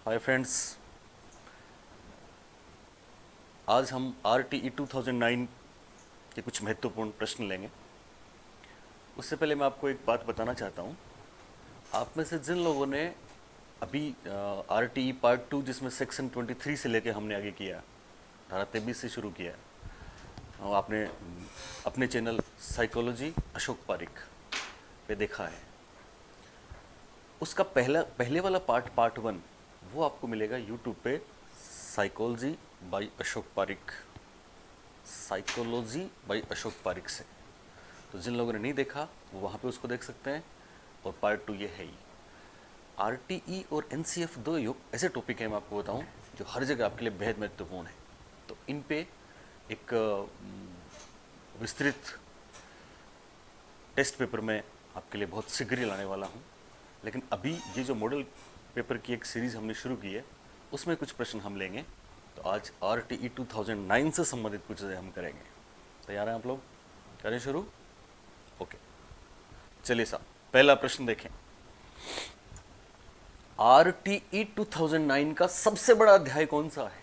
Hi friends, आज हम RTE 2009 के कुछ महत्वपूर्ण प्रश्न लेंगे। उससे पहले मैं आपको एक बात बताना चाहता हूँ। आप में से जिन लोगों ने अभी RTE पार्ट 2 जिसमें सेक्शन 23 से लेके हमने आगे किया, धारा 23 से शुरू किया, और आपने अपने चैनल साइकोलॉजी अशोक पारिक पे देखा है, उसका पहले वाला पार्ट 1 वो आपको मिलेगा यूट्यूब पे, psychology by Ashok Parik, psychology by Ashok Parik से। तो जिन लोगों ने नहीं देखा वो वहाँ पे उसको देख सकते हैं। और पार्ट 2 ये है ही। RTE और NCF दो ऐसे टॉपिक हैं, मैं आपको बताऊं, जो हर जगह आपके लिए बेहद महत्वपूर्ण है। तो इन पे एक विस्तृत टेस्ट पेपर में आपके लिए बहुत शीघ्र ही लाने वाला हूँ। लेकिन अभी ये जो मॉडल पेपर की एक सीरीज़ हमने शुरू की है, उसमें कुछ प्रश्न हम लेंगे। तो आज RTE 2009 से संबंधित कुछ हम करेंगे। तैयार हैं आप लोग? करें शुरू? ओके, चलिए साहब, पहला प्रश्न देखें। RTE 2009 का सबसे बड़ा अध्याय कौन सा है?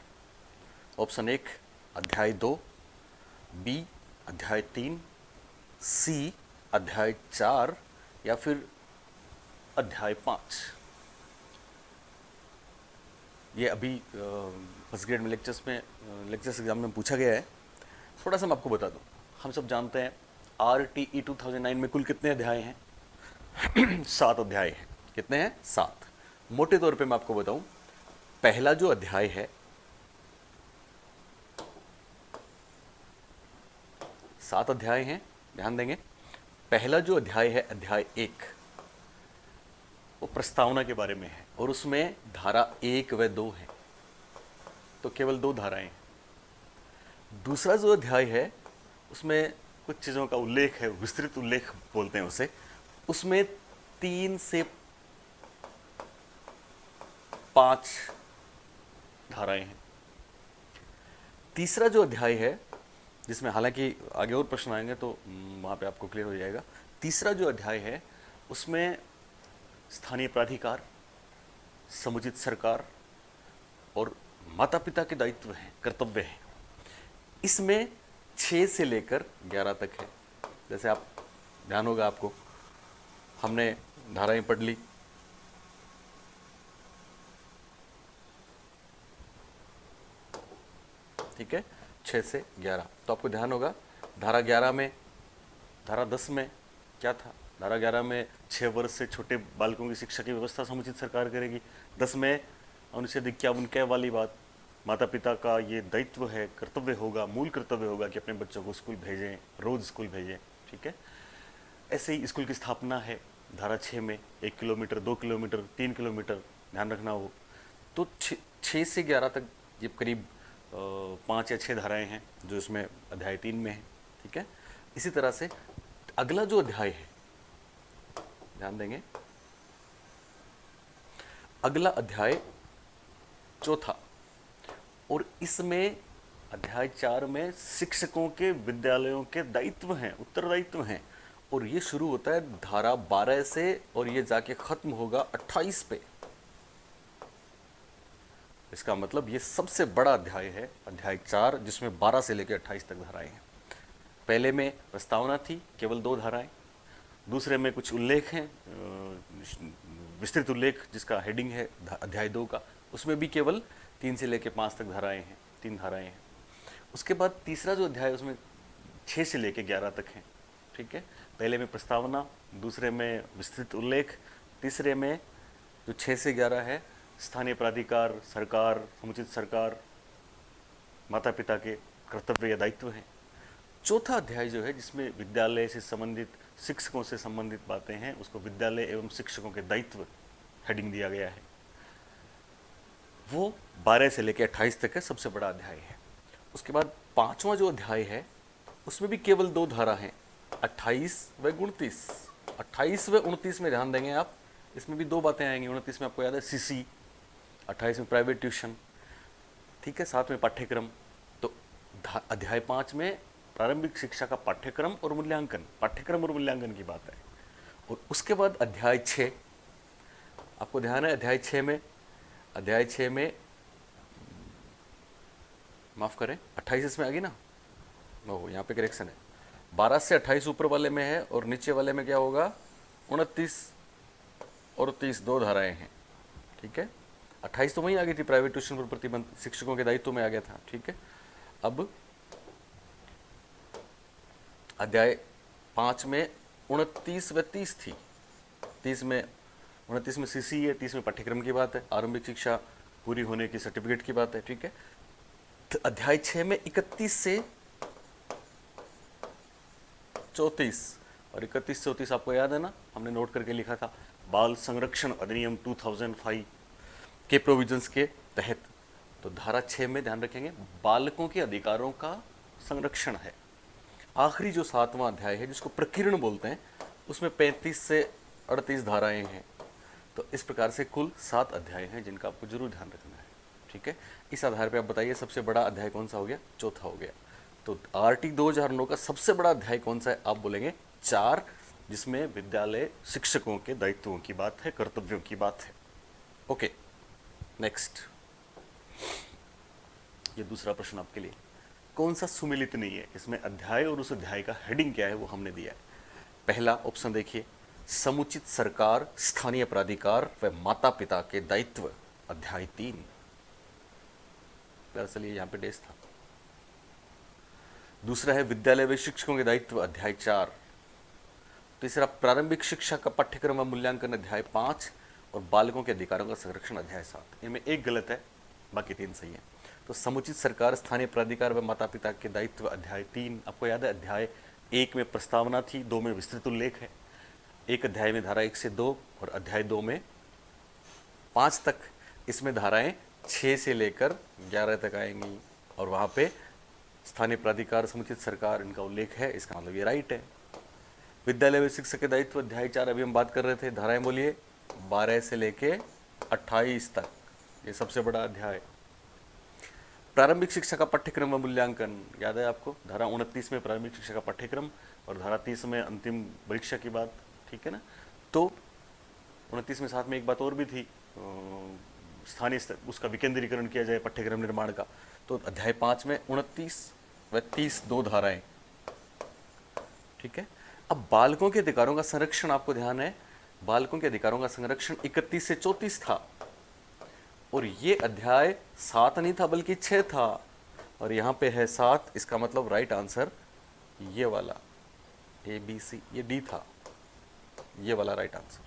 ऑप्शन 1 अध्याय 2, बी अध्याय 3, सी अध्याय 4, या फिर अध्याय 5। ये अभी फर्स्ट ग्रेड में लेक्चर्स एग्जाम में पूछा गया है। थोड़ा सा मैं आपको बता दूं। हम सब जानते हैं RTE 2009 में कुल कितने अध्याय हैं? 7 अध्याय हैं। कितने हैं? 7। मोटे तौर पे मैं आपको बताऊं, पहला जो अध्याय है, 7 अध्याय हैं, ध्यान देंगे। पहला जो अध्याय है, अध्याय 1, वो प्रस्तावना के बारे में है और उसमें धारा 1 व 2 है, तो केवल 2 धाराएं हैं। दूसरा जो अध्याय है, उसमें कुछ चीज़ों का उल्लेख है, विस्तृत उल्लेख बोलते हैं उसे। उसमें 3 से 5 धाराएं हैं। तीसरा जो अध्याय है, जिसमें हालांकि आगे और प्रश्न आएंगे तो वहाँ पे आपको क्लियर हो जाएगा। तीसरा जो अध्याय है, उसमें स्थानीय प्राधिकार, समुचित सरकार और माता पिता के दायित्व हैं, कर्तव्य हैं। इसमें 6 से लेकर 11 तक है। जैसे आप ध्यान होगा आपको, हमने धाराएं पढ़ ली। ठीक है, 6 से 11। तो आपको ध्यान होगा, धारा 11 में, धारा 10 में क्या था? धारा 11 में 6 वर्ष से छोटे बालकों की शिक्षा की व्यवस्था समुचित सरकार करेगी। 10 में अनुच्छेद 51 वाली बात, माता पिता का ये दायित्व है, कर्तव्य होगा, मूल कर्तव्य होगा कि अपने बच्चों को स्कूल भेजें, रोज स्कूल भेजें। ठीक है, ऐसे ही स्कूल की स्थापना है धारा 6 में, 1 किलोमीटर, 2 किलोमीटर, 3 किलोमीटर, ध्यान रखना हो। तो 6 से 11 तक ये करीब 5 या 6 धाराएं हैं जो इसमें अध्याय 3 में है। ठीक है, इसी तरह से अगला जो अध्याय है, ध्यान देंगे, अगला अध्याय चौथा, और इसमें अध्याय 4 में शिक्षकों के विद्यालयों के दायित्व हैं, उत्तरदायित्व हैं। और ये शुरू होता है धारा 12 से और ये जाके खत्म होगा 28 पे। इसका मतलब ये सबसे बड़ा अध्याय है, अध्याय 4, जिसमें 12 से लेकर 28 तक धाराएं हैं। पहले में प्रस्तावना थी, केवल 2 धाराएं। दूसरे में कुछ उल्लेख हैं, विस्तृत उल्लेख, जिसका हेडिंग है अध्याय 2 का, उसमें भी केवल 3 से लेकर 5 तक धाराएं हैं, 3 धाराएं हैं। उसके बाद तीसरा जो अध्याय, उसमें 6 से लेकर 11 तक हैं। ठीक है, पहले में प्रस्तावना, दूसरे में विस्तृत उल्लेख, तीसरे में जो 6 से 11 है, स्थानीय प्राधिकार, सरकार, समुचित सरकार, माता पिता के कर्तव्य या दायित्व हैं। चौथा अध्याय जो है, जिसमें विद्यालय से संबंधित, शिक्षकों से संबंधित बातें हैं, उसको विद्यालय एवं शिक्षकों के दायित्व हेडिंग दिया गया है। वो 12 से लेकर 28 तक है, सबसे बड़ा अध्याय है। उसके बाद 5वां जो अध्याय है, उसमें भी केवल 2 धारा हैं, 28 व 29। 28 व 29 में ध्यान देंगे आप, इसमें भी 2 बातें आएंगी। 29 में आपको याद है CC, 28 में प्राइवेट ट्यूशन। ठीक है, 7 में पाठ्यक्रम। तो अध्याय 5 में प्रारंभिक शिक्षा का पाठ्यक्रम और मूल्यांकन, पाठ्यक्रम और मूल्यांकन की बात है। और उसके बाद अध्याय 6, आपको ध्यान है, अध्याय 6 में अध्याय 6 में, माफ करें 28 इसमें आ गई ना, ओह यहाँ पे करेक्शन है, 12 से 28 ऊपर वाले में है और नीचे वाले में क्या होगा, 29 और 30 दो धाराएं हैं, ठीक है। 28 तो वहीं आ गई थी, प्राइवेट ट्यूशन पर प्रतिबंध शिक्षकों के दायित्व में आ गया था, ठीक है। अब अध्याय 5 में 29 व 30 थी, 29 में सीसी है, 30 में पाठ्यक्रम की बात है, आरंभिक शिक्षा पूरी होने की सर्टिफिकेट की बात है, ठीक है। तो अध्याय 6 में 31 से 34 और 31 से 34 आपको याद है ना, हमने नोट करके लिखा था, बाल संरक्षण अधिनियम 2005 के प्रोविजंस के तहत। तो धारा 6 में ध्यान रखेंगे बालकों के अधिकारों का संरक्षण है। आखिरी जो 7वां अध्याय है जिसको प्रकीर्ण बोलते हैं, उसमें 35 से 38 धाराएं हैं। तो इस प्रकार से कुल 7 अध्याय हैं जिनका आपको जरूर ध्यान रखना है, ठीक है। इस आधार पे आप बताइए सबसे बड़ा अध्याय कौन सा हो गया, चौथा हो गया। तो आरटी 2009 का सबसे बड़ा अध्याय कौन सा है, आप बोलेंगे 4, जिसमें विद्यालय शिक्षकों के दायित्वों की बात है, कर्तव्यों की बात है। ओके, नेक्स्ट, ये दूसरा प्रश्न आपके लिए, कौन सा सुमिलित नहीं है, इसमें अध्याय और उस अध्याय का हेडिंग क्या है वो हमने दिया है। पहला ऑप्शन देखिए, समुचित सरकार, स्थानीय प्राधिकार व माता पिता के दायित्व, अध्याय 3। दरअसल ये यहाँ पे डेस था। दूसरा है विद्यालय व शिक्षकों के दायित्व, अध्याय 4। तीसरा प्रारंभिक शिक्षा का पाठ्यक्रम व मूल्यांकन, अध्याय 5। और बालकों के अधिकारों का संरक्षण, अध्याय 7। इनमें एक गलत है, बाकी 3 सही है। तो समुचित सरकार, स्थानीय प्राधिकार व माता पिता के दायित्व, अध्याय 3। आपको याद है अध्याय 1 में प्रस्तावना थी, 2 में विस्तृत उल्लेख है। एक अध्याय में धारा 1 से 2 और अध्याय 2 में 5 तक। इसमें धाराएं 6 से लेकर 11 तक आएंगी और वहाँ पे स्थानीय प्राधिकार, समुचित सरकार, इनका उल्लेख है, इसका मतलब ये राइट है। विद्यालय व शिक्षक के दायित्व, अध्याय 4 अभी हम बात कर रहे थे। धाराएं बोलिए, 12 से लेके 28 तक, ये सबसे बड़ा अध्याय। प्रारंभिक शिक्षा का पाठ्यक्रम व मूल्यांकन, याद है आपको, धारा 29 में प्रारंभिक शिक्षा का पाठ्यक्रम और धारा 30 में अंतिम परीक्षा की बात, ठीक है ना। तो 29 में साथ में एक बात और भी थी, स्थानीय उसका विकेंद्रीकरण किया जाए पाठ्यक्रम निर्माण का। तो अध्याय 5 में 29 व 30 दो धाराएं, ठीक है। अब बालकों के अधिकारों का संरक्षण, आपको ध्यान है, बालकों के अधिकारों का संरक्षण 31 से 34 था और ये अध्याय 7 नहीं था बल्कि 6 था और यहाँ पे है 7। इसका मतलब राइट आंसर ये वाला ABC, ये D था, ये वाला राइट आंसर,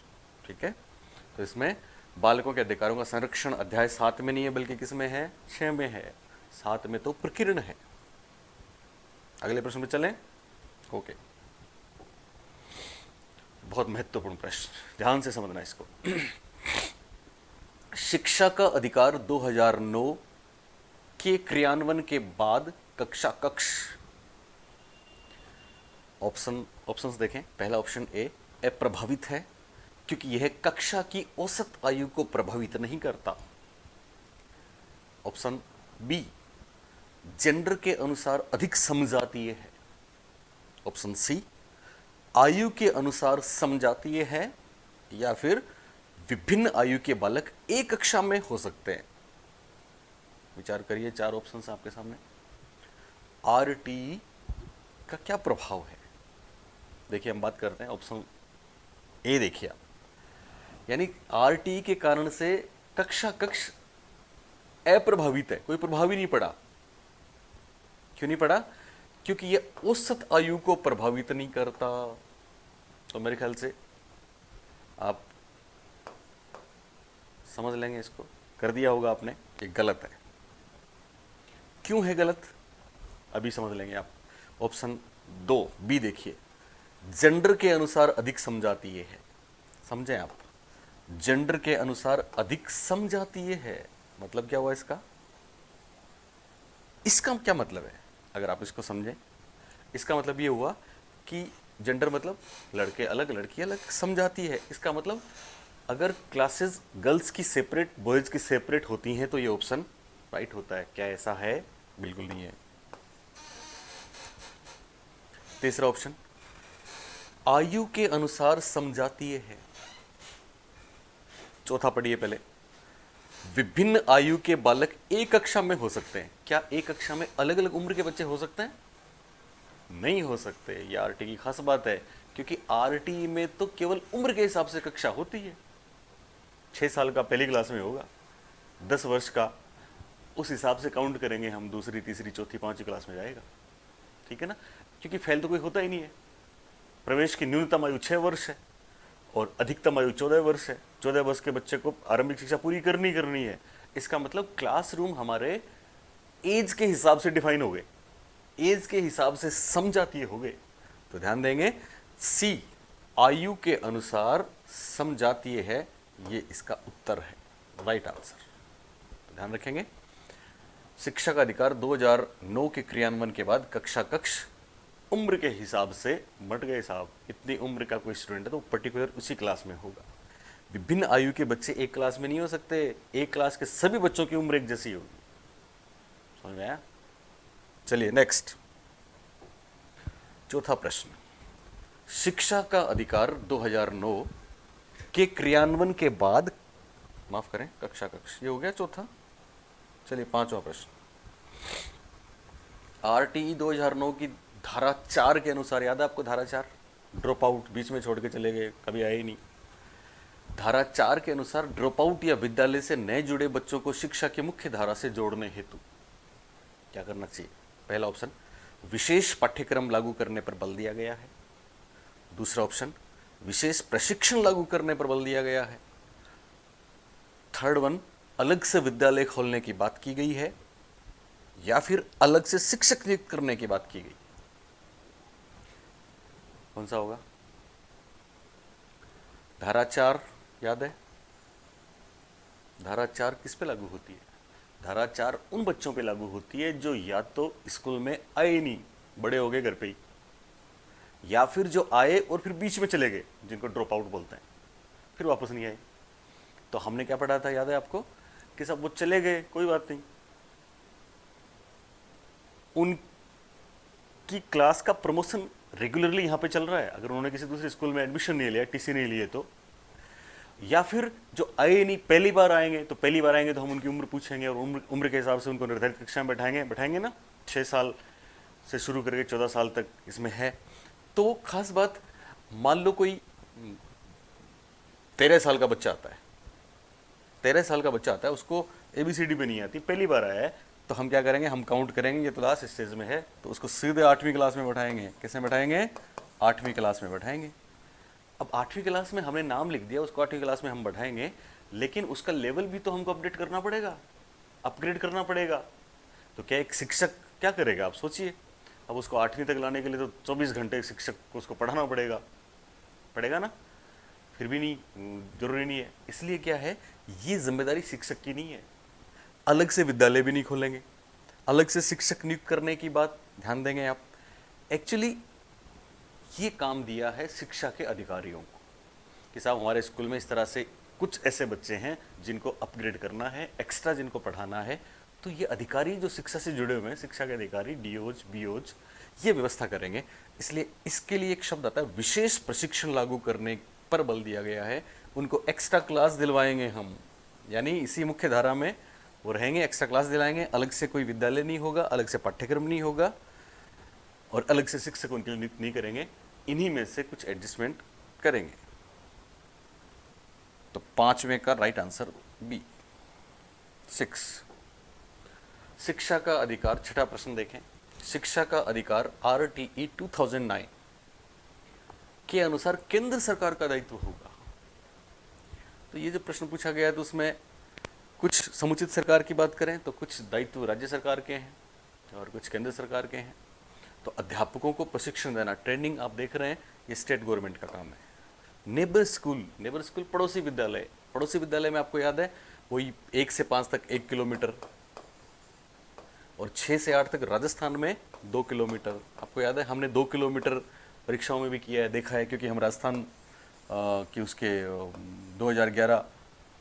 ठीक है। तो इसमें बालकों के अधिकारों का संरक्षण अध्याय 7 में नहीं है बल्कि किस में है, 6 में है। 7 में तो प्रकीर्ण है। अगले प्रश्न में चलें। ओके, बहुत महत्वपूर्ण प्रश्न, ध्यान से समझना इसको। शिक्षा का अधिकार 2009 के क्रियान्वयन के बाद कक्षा कक्ष, ऑप्शंस देखें। पहला ऑप्शन ए अप्रभावित है क्योंकि यह कक्षा की औसत आयु को प्रभावित नहीं करता। ऑप्शन बी जेंडर के अनुसार अधिक समजातीय है। ऑप्शन सी आयु के अनुसार समजातीय है या फिर विभिन्न आयु के बालक एक कक्षा में हो सकते हैं। विचार करिए, 4 ऑप्शंस आपके सामने। आरटी का क्या प्रभाव है, देखिए हम बात करते हैं ऑप्शन ए। देखिए आप, यानी आरटी के कारण से कक्षा कक्ष अप्रभावित है, कोई प्रभाव ही नहीं पड़ा। क्यों नहीं पड़ा? क्योंकि यह औसत आयु को प्रभावित नहीं करता। तो मेरे ख्याल से आप समझ लेंगे, इसको कर दिया होगा आपने, ये गलत है। क्यों है गलत, अभी समझ लेंगे आप। ऑप्शन 2 बी देखिए, जेंडर के अनुसार अधिक समजातीय है। समझें आप, जेंडर के अनुसार अधिक समजातीय है, मतलब क्या हुआ इसका? इसका क्या मतलब है अगर आप इसको समझें? इसका मतलब ये हुआ कि जेंडर मतलब लड़के अलग लड़की अलग, समझाती है। इसका मतलब अगर क्लासेस गर्ल्स की सेपरेट बॉयज की सेपरेट होती हैं तो ये ऑप्शन राइट होता है। क्या ऐसा है? बिल्कुल नहीं है। तीसरा ऑप्शन आयु के अनुसार समझातीय है। चौथा पढ़िए पहले, विभिन्न आयु के बालक एक कक्षा में हो सकते हैं। क्या एक कक्षा में अलग अलग उम्र के बच्चे हो सकते हैं? नहीं हो सकते। ये आरटी की खास बात है, क्योंकि आरटी में तो केवल उम्र के हिसाब से कक्षा होती है। 6 साल का पहली क्लास में होगा, 10 वर्ष का उस हिसाब से काउंट करेंगे हम, दूसरी तीसरी चौथी पांचवी क्लास में जाएगा, ठीक है ना, क्योंकि फेल तो कोई होता ही नहीं है। प्रवेश की न्यूनतम आयु 6 वर्ष है और अधिकतम आयु 14 वर्ष है। 14 वर्ष के बच्चे को आरंभिक शिक्षा पूरी करनी है। इसका मतलब क्लासरूम हमारे एज के हिसाब से डिफाइन हो गए, एज के हिसाब से समझातीय हो गए। तो ध्यान देंगे, सी आयु के अनुसार समझातीय है, ये इसका उत्तर है, राइट आंसर। तो ध्यान रखेंगे, शिक्षा का अधिकार 2009 के क्रियान्वयन के बाद कक्षा कक्ष उम्र के हिसाब से बट गए साहब। इतनी उम्र का कोई स्टूडेंट है तो पर्टिकुलर उसी क्लास में होगा। विभिन्न आयु के बच्चे एक क्लास में नहीं हो सकते, एक क्लास के सभी बच्चों की उम्र एक जैसी होगी। समझ में आया? चलिए नेक्स्ट, चौथा प्रश्न। शिक्षा का अधिकार 2009 के क्रियान्वयन के बाद, माफ करें, कक्षा कक्ष, ये हो गया चौथा। चलिए पांचवा प्रश्न। आरटीई 2009 की धारा 4 के अनुसार, याद है आपको धारा 4? ड्रॉप आउट बीच में छोड़ के चले गए, कभी आए ही नहीं। धारा 4 के अनुसार ड्रॉप आउट या विद्यालय से नए जुड़े बच्चों को शिक्षा की मुख्य धारा से जोड़ने हेतु क्या करना चाहिए? पहला ऑप्शन, विशेष पाठ्यक्रम लागू करने पर बल दिया गया है। दूसरा ऑप्शन, विशेष प्रशिक्षण लागू करने पर बल दिया गया है। थर्ड वन, अलग से विद्यालय खोलने की बात की गई है, या फिर अलग से शिक्षक नियुक्त करने की बात की गई। कौन सा होगा? धारा 4 याद है? धारा 4 किस पे लागू होती है? धारा 4 उन बच्चों पे लागू होती है जो या तो स्कूल में आए नहीं, बड़े हो गए घर पे ही, या फिर जो आए और फिर बीच में चले गए, जिनको ड्रॉप आउट बोलते हैं, फिर वापस नहीं आए। तो हमने क्या पढ़ा था, याद है आपको, कि सब वो चले गए, कोई बात नहीं, उनकी क्लास का प्रमोशन रेगुलरली यहाँ पे चल रहा है, अगर उन्होंने किसी दूसरे स्कूल में एडमिशन नहीं लिया, टीसी नहीं लिए तो, या फिर जो आए नहीं पहली बार आएंगे, तो पहली बार आएंगे तो हम उनकी उम्र पूछेंगे और उम्र के हिसाब से उनको निर्धारित कक्षा में बैठाएंगे ना, 6 साल से शुरू करके 14 साल तक इसमें है। तो खास बात, मान लो कोई 13 साल का बच्चा आता है, 13 साल का बच्चा आता है, उसको ABCD भी नहीं आती, पहली बार आया है, तो हम क्या करेंगे, हम काउंट करेंगे ये तो लास्ट स्टेज में है, तो उसको सीधे 8वीं क्लास में बैठाएंगे। किसमें बैठाएंगे? 8वीं क्लास में बैठाएंगे। अब 8वीं क्लास में हमने नाम लिख दिया, उसको 8वीं क्लास में हम बैठाएंगे, लेकिन उसका लेवल भी तो हमको अपडेट करना पड़ेगा, अपग्रेड करना पड़ेगा। तो क्या एक शिक्षक क्या करेगा, आप सोचिए। अब उसको 8वीं तक लाने के लिए तो 24 घंटे शिक्षक को उसको पढ़ाना पड़ेगा ना, फिर भी नहीं, जरूरी नहीं है। इसलिए क्या है, ये जिम्मेदारी शिक्षक की नहीं है। अलग से विद्यालय भी नहीं खोलेंगे, अलग से शिक्षक नियुक्त करने की बात ध्यान देंगे आप। एक्चुअली ये काम दिया है शिक्षा के अधिकारियों को कि साहब हमारे स्कूल में इस तरह से कुछ ऐसे बच्चे हैं जिनको अपग्रेड करना है, एक्स्ट्रा जिनको पढ़ाना है, तो ये अधिकारी जो शिक्षा से जुड़े हुए हैं, शिक्षा के अधिकारी, DOज, BOज, ये व्यवस्था करेंगे। इसलिए इसके लिए एक शब्द आता है, विशेष प्रशिक्षण लागू करने पर बल दिया गया है। उनको एक्स्ट्रा क्लास दिलवाएंगे हम, यानी इसी मुख्य धारा में वो रहेंगे, एक्स्ट्रा क्लास दिलाएंगे, अलग से कोई विद्यालय नहीं होगा, अलग से पाठ्यक्रम नहीं होगा और अलग से शिक्षक उनके लिए नियुक्त नहीं करेंगे, इन्हीं में से कुछ एडजस्टमेंट करेंगे। तो 5वें का राइट आंसर B, 6। शिक्षा का अधिकार, छठा प्रश्न देखें। शिक्षा का अधिकार RTE 2009 के अनुसार केंद्र सरकार का दायित्व होगा। तो ये जो प्रश्न पूछा गया है, तो उसमें कुछ समुचित सरकार की बात करें तो कुछ दायित्व राज्य सरकार के हैं और कुछ केंद्र सरकार के हैं। तो अध्यापकों को प्रशिक्षण देना, ट्रेनिंग आप देख रहे हैं, ये स्टेट गवर्नमेंट का काम है। नेबर स्कूल पड़ोसी विद्यालय में आपको याद है वही 1 से 5 तक 1 किलोमीटर और 6 से 8 तक राजस्थान में 2 किलोमीटर। आपको याद है हमने 2 किलोमीटर परीक्षाओं में भी किया है, देखा है, क्योंकि हम राजस्थान की उसके 2011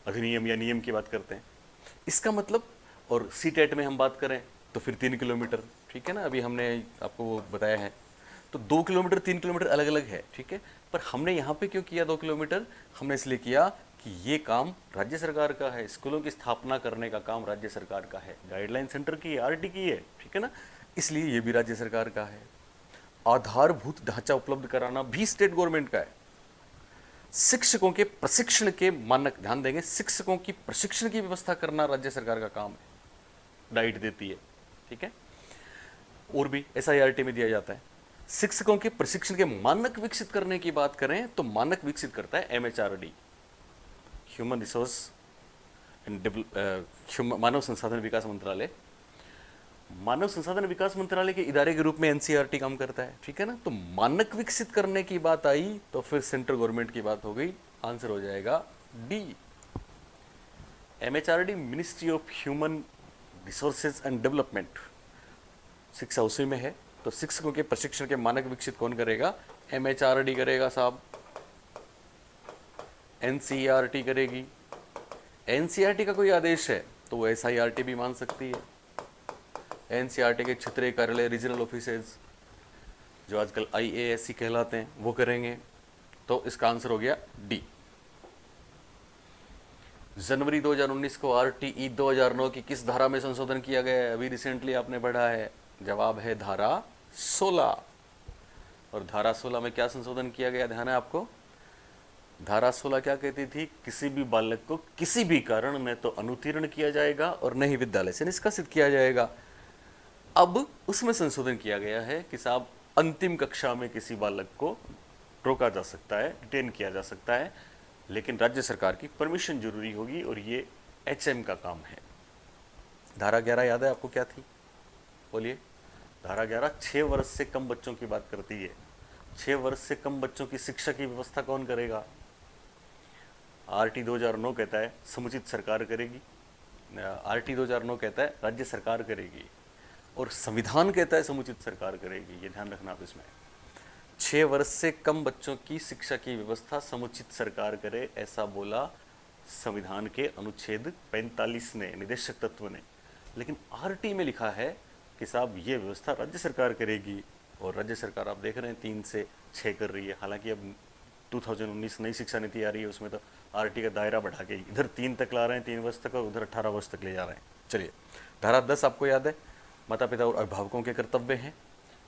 अधिनियम या नियम की बात करते हैं। इसका मतलब, और CTET में हम बात करें तो फिर 3 किलोमीटर, ठीक है ना, अभी हमने आपको वो बताया है। तो 2 किलोमीटर 3 किलोमीटर अलग अलग है, ठीक है, पर हमने यहाँ पे क्यों किया 2 किलोमीटर? हमने इसलिए किया कि ये काम राज्य सरकार का है, स्कूलों की स्थापना करने का काम राज्य सरकार का है, गाइडलाइन सेंटर की है, आरटी की है, ठीक है ना, इसलिए ये भी राज्य सरकार का है। आधारभूत ढांचा उपलब्ध कराना भी स्टेट गवर्नमेंट का है। शिक्षकों के प्रशिक्षण के मानक, ध्यान देंगे, शिक्षकों की प्रशिक्षण की व्यवस्था करना राज्य सरकार का काम है, डाइट देती है, ठीक है। और भी एसआईआरटी में दिया जाता है। शिक्षकों के प्रशिक्षण के मानक विकसित करने की बात करें तो मानक विकसित करता है एमएचआरडी, ह्यूमन रिसोर्स एंड मानव संसाधन विकास मंत्रालय। मानव संसाधन विकास मंत्रालय के इदारे के रूप में एनसीईआरटी काम करता है, ठीक है ना। तो मानक विकसित करने की बात आई तो फिर सेंट्रल गवर्नमेंट की बात हो गई, आंसर हो जाएगा D. MHRD ministry of human resources and development, शिक्षा उसी में है। तो शिक्षकों के प्रशिक्षण के मानक विकसित कौन करेगा? एमएचआरडी करेगा साहब, एनसीईआरटी करेगी। एनसीईआरटी का कोई आदेश है तो वो एसआईआरटी भी मान सकती है। एनसीईआरटी के क्षेत्रीय कार्यालय, रीजनल ऑफिसेज, जो आजकल आईएएससी कहलाते हैं, वो करेंगे। तो इसका आंसर हो गया डी। जनवरी 2019 को आरटीई 2009 की किस धारा में संशोधन किया गया है? अभी रिसेंटली आपने पढ़ा है, जवाब है धारा 16। और धारा 16 में क्या संशोधन किया गया, ध्यान है आपको? धारा 16 क्या कहती थी? किसी भी बालक को किसी भी कारण न तो अनुत्तीर्ण किया जाएगा और न ही विद्यालय से निष्कासित किया जाएगा। अब उसमें संशोधन किया गया है कि साहब अंतिम कक्षा में किसी बालक को रोका जा सकता है, डिटेन किया जा सकता है, लेकिन राज्य सरकार की परमिशन जरूरी होगी और ये एचएम का काम है। धारा 11 याद है आपको क्या थी? बोलिए। धारा 11 6 वर्ष से कम बच्चों की बात करती है। 6 वर्ष से कम बच्चों की शिक्षा की व्यवस्था कौन करेगा? आरटी 2009 कहता है समुचित सरकार करेगी, आरटी 2009 कहता है राज्य सरकार करेगी, और संविधान कहता है समुचित सरकार करेगी। ये ध्यान रखना आप इसमें। 6 वर्ष से कम बच्चों की शिक्षा की व्यवस्था समुचित सरकार करे, ऐसा बोला संविधान के अनुच्छेद 45 ने, निदेशक तत्व ने। लेकिन आरटी में लिखा है कि साहब ये व्यवस्था राज्य सरकार करेगी, और राज्य सरकार आप देख रहे हैं 3 से 6 कर रही है। हालांकि अब 2019 नई शिक्षा नीति आ रही है, उसमें तो आरटी का दायरा बढ़ा के इधर 3 तक ला रहे हैं, 3 वर्ष तक, और उधर 18 वर्ष तक ले जा रहे हैं। चलिए, धारा 10 आपको याद है, माता पिता और अभिभावकों के कर्तव्य हैं।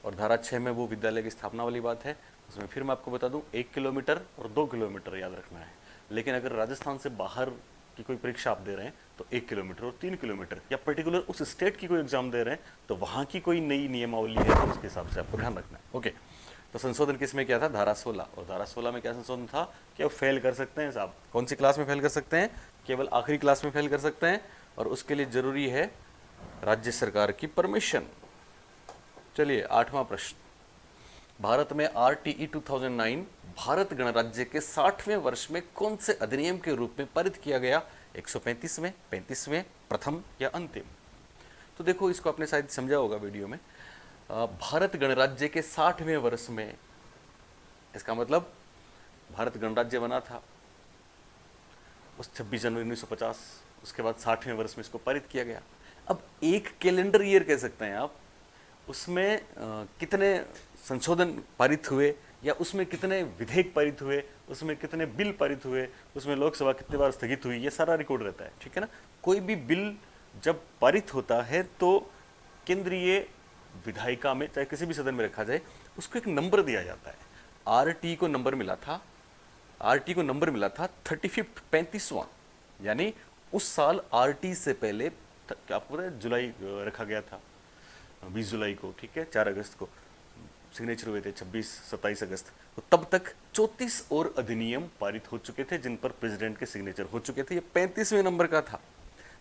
और धारा 6 में वो विद्यालय की स्थापना वाली बात है। उसमें फिर मैं आपको बता दूं 1 किलोमीटर और 2 किलोमीटर याद रखना है। लेकिन अगर राजस्थान से बाहर की कोई परीक्षा आप दे रहे हैं तो 1 किलोमीटर और 3 किलोमीटर, या पर्टिकुलर उस स्टेट की कोई एग्जाम दे रहे हैं तो वहाँ की कोई नई नियमावली है तो उसके हिसाब से आपको ध्यान रखना है। ओके, तो संशोधन किस में किया था? धारा 16। और धारा 16 में क्या संशोधन था कि अब फेल कर सकते हैं साहब। कौन सी क्लास में फेल कर सकते हैं? केवल आखिरी क्लास में फेल कर सकते हैं, और उसके लिए जरूरी है राज्य सरकार की परमिशन। चलिए, 8वां प्रश्न। भारत में आरटीई 2009 भारत गणराज्य के 60वें वर्ष में कौन से अधिनियम के रूप में पारित किया गया? 135वें, 35वें, प्रथम या अंतिम? तो देखो, इसको आपने शायद समझा होगा वीडियो में। भारत गणराज्य के 60वें वर्ष में, इसका मतलब भारत गणराज्य बना था उस 26 जनवरी 1950, उसके बाद 60वें वर्ष में इसको पारित किया गया। अब एक कैलेंडर ईयर कह सकते हैं आप, उसमें कितने संशोधन पारित हुए, या उसमें कितने विधेयक पारित हुए, उसमें कितने बिल पारित हुए, उसमें लोकसभा कितनी बार स्थगित हुई, ये सारा रिकॉर्ड रहता है, ठीक है ना। कोई भी बिल जब पारित होता है तो केंद्रीय विधायिका में, चाहे किसी भी सदन में रखा जाए, उसको एक नंबर दिया जाता है। आरटी को नंबर मिला था, आरटी को नंबर मिला था 35, 35वां, यानी उस साल आरटी से पहले आपको पता है जुलाई रखा गया था, 20 जुलाई को, ठीक है, 4 अगस्त को सिग्नेचर हुए थे, 26, 27 अगस्त। तो तब तक 34 और अधिनियम पारित हो चुके थे जिन पर प्रेसिडेंट के सिग्नेचर हो चुके थे। ये 35वें नंबर का था,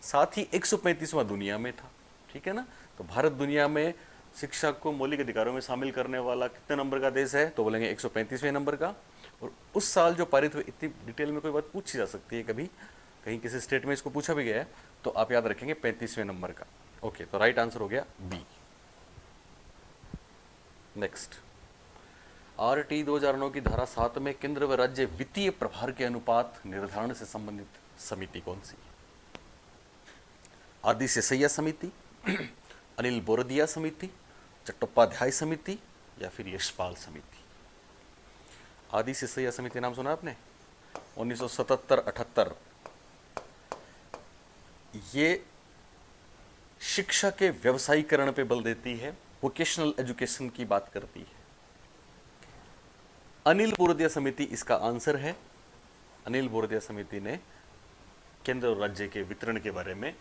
साथ ही 135वां दुनिया में था, ठीक है ना। तो भारत दुनिया में शिक्षा को मौलिक अधिकारों में शामिल करने वाला कितने नंबर का देश है? तो बोलेंगे 135वें नंबर का। और उस साल जो पारित हुए, इतनी डिटेल में कोई बात पूछी जा सकती है कभी, कहीं किसी स्टेट में इसको पूछा भी गया है, तो आप याद रखेंगे 35वें नंबर का। ओके, तो राइट आंसर हो गया बी। नेक्स्ट, आरटी 2009 की धारा 7 में केंद्र व राज्य वित्तीय प्रभार के अनुपात निर्धारण से संबंधित समिति कौन सी? आदि सिसैया समिति, अनिल बोरदिया समिति, चट्टोपाध्याय समिति, या फिर यशपाल समिति? आदि सिसैया समिति नाम सुना आपने? 1977-78 ये शिक्षा के व्यवसायीकरण पे बल देती है, वोकेशनल एजुकेशन की बात करती है। अनिल बोरदिया समिति इसका आंसर है। अनिल बोरदिया समिति ने केंद्र और राज्य के वितरण के बारे में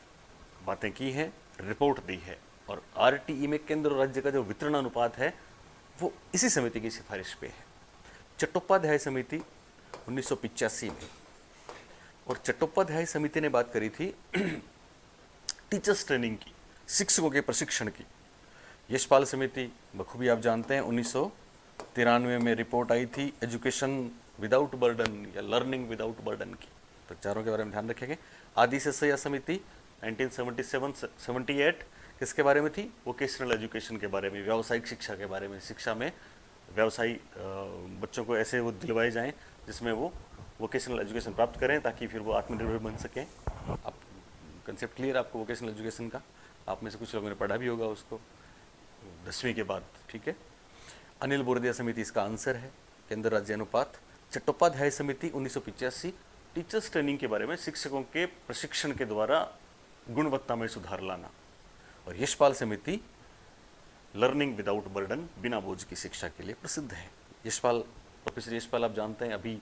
बातें की हैं, रिपोर्ट दी है, और आरटीई में केंद्र और राज्य का जो वितरण अनुपात है वो इसी समिति की सिफारिश पे है। चट्टोपाध्याय समिति 1985 में, और चट्टोपाध्याय समिति ने बात करी थी टीचर्स ट्रेनिंग की, शिक्षकों के प्रशिक्षण की। यशपाल समिति बखूबी आप जानते हैं, 1993 में रिपोर्ट आई थी एजुकेशन विदाउट बर्डन या लर्निंग विदाउट बर्डन की, तो चारों के बारे में ध्यान रखेंगे। आदि सैया समिति 1977-78 किसके बारे में थी? वोकेशनल एजुकेशन के बारे में, व्यावसायिक शिक्षा के बारे में। शिक्षा में व्यवसायी बच्चों को ऐसे वो दिलवाए जाएं जिसमें वो वोकेशनल एजुकेशन प्राप्त करें ताकि फिर वो आत्मनिर्भर बन सकें। आप कंसेप्ट क्लियर आपको वोकेशनल एजुकेशन का? आप में से कुछ लोगों ने पढ़ा भी होगा उसको 10वीं के बाद, ठीक है। अनिल बोरदिया समिति इसका आंसर है, केंद्र राज्य अनुपात। चट्टोपाध्याय समिति 1985 टीचर्स ट्रेनिंग के बारे में, शिक्षकों के प्रशिक्षण के द्वारा गुणवत्ता में सुधार लाना। और यशपाल समिति लर्निंग विदाउट बर्डन, बिना बोझ की शिक्षा के लिए प्रसिद्ध है। यशपाल, प्रोफेसर यशपाल आप जानते हैं अभी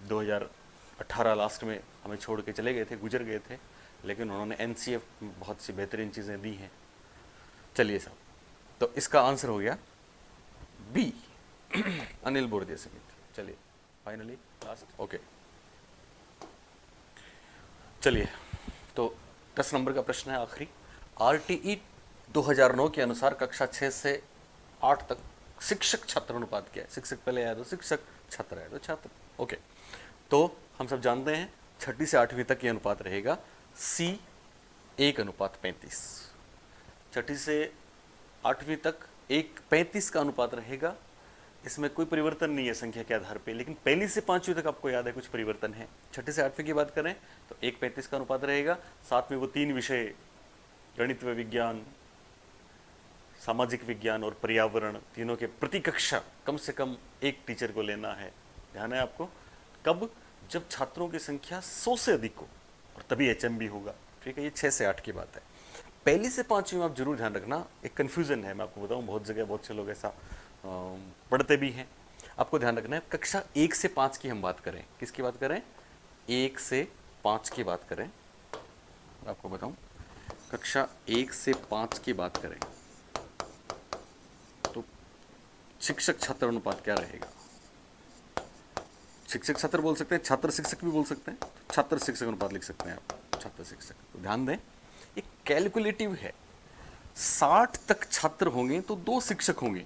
2018 लास्ट में हमें छोड़ के चले गए थे, गुजर गए थे, लेकिन उन्होंने एनसीएफ में बहुत सी बेहतरीन चीज़ें दी हैं। चलिए साहब, तो इसका आंसर हो गया बी, अनिल बोरदिया समिति। चलिए फाइनली लास्ट, ओके। चलिए, तो 10 नंबर का प्रश्न है आखिरी। आरटीई 2009 के अनुसार कक्षा 6 से 8 तक शिक्षक छात्र अनुपात क्या है? शिक्षक पहले आया तो शिक्षक, छात्र आया तो छात्र, ओके। तो हम सब जानते हैं 6ठी से 8वीं तक ये अनुपात रहेगा C 1:35। 6ठी से 8वीं तक 1:35 का अनुपात रहेगा। इसमें कोई परिवर्तन नहीं है संख्या के आधार पे, लेकिन पहली से 5वीं तक आपको याद है कुछ परिवर्तन है। 6ठी से 8वीं की बात करें तो 1:35 का अनुपात रहेगा। साथ में वो 3 विषय, गणित व विज्ञान, सामाजिक विज्ञान और पर्यावरण, तीनों के प्रति कक्षा कम से कम एक टीचर को लेना है। ध्यान है आपको? कब? जब छात्रों की संख्या 100 से अधिक हो, और तभी एचएम भी होगा, ठीक है। ये 6 से 8 की बात है। पहली से 5वीं में आप जरूर ध्यान रखना, एक कन्फ्यूजन है, मैं आपको बताऊं, बहुत जगह बहुत से लोग ऐसा पढ़ते भी हैं। आपको ध्यान रखना है कक्षा 1 से 5 की हम बात करें, किसकी बात करें? 1 से 5 की बात करें। आपको बताऊं, कक्षा 1 से 5 की बात करें तो शिक्षक छात्र अनुपात क्या रहेगा? शिक्षक छात्र बोल सकते हैं, छात्र शिक्षक भी बोल सकते हैं, छात्र शिक्षक अनुपात लिख सकते हैं आप, छात्र शिक्षक। तो ध्यान दें, ये कैलकुलेटिव है। 60 तक छात्र होंगे तो 2 शिक्षक होंगे,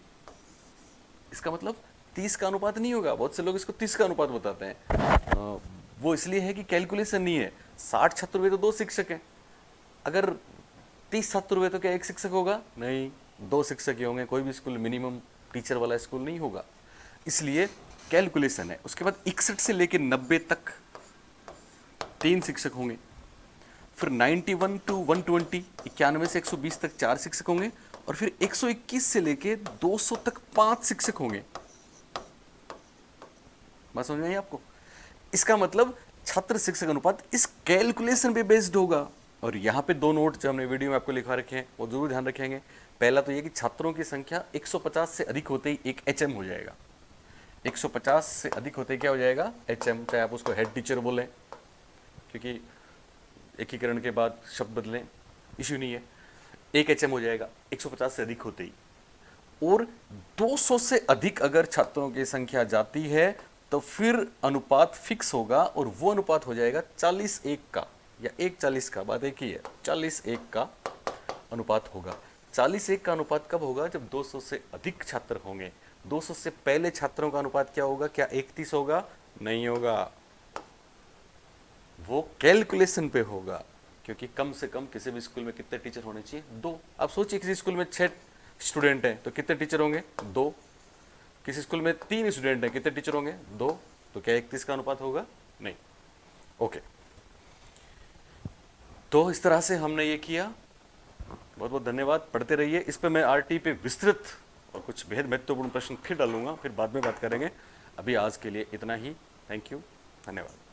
इसका मतलब 30 का अनुपात नहीं होगा। बहुत से लोग इसको 30 का अनुपात बताते हैं, वो इसलिए है कि कैलकुलेशन नहीं है। 60 छात्र हुए तो 2 शिक्षक हैं, अगर 30 छात्र हुए तो क्या 1 शिक्षक होगा? नहीं, 2 शिक्षक ही होंगे। कोई भी स्कूल मिनिमम टीचर वाला स्कूल नहीं होगा, इसलिए कैलकुलेशन है। उसके बाद 61 से लेकर 90 तक 3 शिक्षक होंगे। फिर 91 टू 120, 91 से 120 तक 4 शिक्षक होंगे। और फिर 121 से लेके 200 तक 5 शिक्षक होंगे। बात समझ में आई आपको? इसका मतलब छात्र शिक्षक अनुपात इस कैलकुलेशन पे बेस्ड होगा। और यहाँ पे 2 नोट जो हमने वीडियो में आपको लिखा रखे हैं वो जरूर ध्यान रखेंगे। पहला तो ये कि छात्रों की संख्या 150 से अधिक होते ही एक एचएम हो जाएगा। 150 से अधिक होते ही क्या हो जाएगा? एचएम। चाहे आप उसको हेड टीचर बोलें, क्योंकि एकीकरण के बाद शब्द बदलें, इश्यू नहीं है, एक एचएम हो जाएगा 150 से अधिक होते ही। और 200 से अधिक अगर छात्रों की संख्या जाती है तो फिर अनुपात फिक्स होगा, और वो अनुपात हो जाएगा 40:1 का या 1:40 का। बात एक ही है, 40:1 का अनुपात होगा। 40:1 का अनुपात कब होगा? जब 200 से अधिक छात्र होंगे। 200 से पहले छात्रों का अनुपात क्या होगा? क्या 31 होगा? नहीं होगा, वो कैलकुलेशन पे होगा। क्योंकि कम से कम किसी भी स्कूल में कितने टीचर होने चाहिए? 2। आप सोचिए, किसी स्कूल में 6 स्टूडेंट हैं तो कितने टीचर होंगे? 2। किसी स्कूल में 3 स्टूडेंट हैं, कितने टीचर होंगे? 2। तो क्या 31 का अनुपात होगा? नहीं। ओके, तो इस तरह से हमने ये किया। बहुत बहुत धन्यवाद, पढ़ते रहिए। इस पे मैं आरटी पे विस्तृत और कुछ बेहद महत्वपूर्ण प्रश्न फिर डालूंगा, फिर बाद में बात करेंगे। अभी आज के लिए इतना ही। थैंक यू, धन्यवाद।